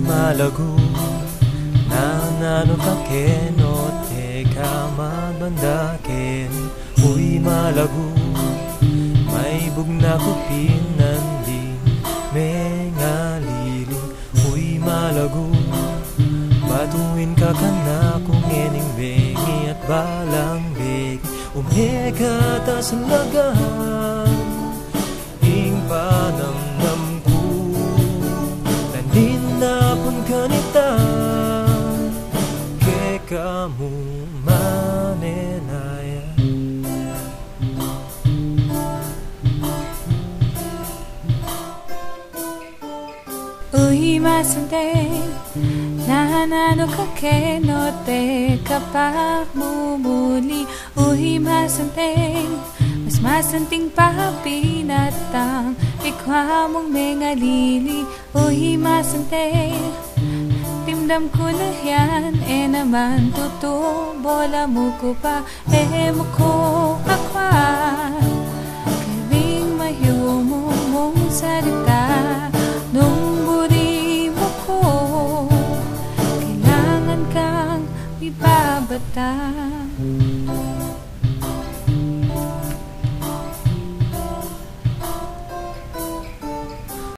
Malago nanano ka ken o teka mabandaken. Uy malago may bugna ko pinanding mengalilin. Uy malago batuin ka kana kung ening bengi at balang begi. Umega ta sa lagan ing panamnam ko napon kanita ke kamu manenaya. Uy masante nanano ka kenote kapag mumuli. Uy masante mas masanting papinatang ikwa mong mengalili. Uy masante timdam ko na yan naman tuto bola mo ko pa mo ko akwa kaling mahiyo mo mong salita nung buri mo ko kailangan kang ibabata.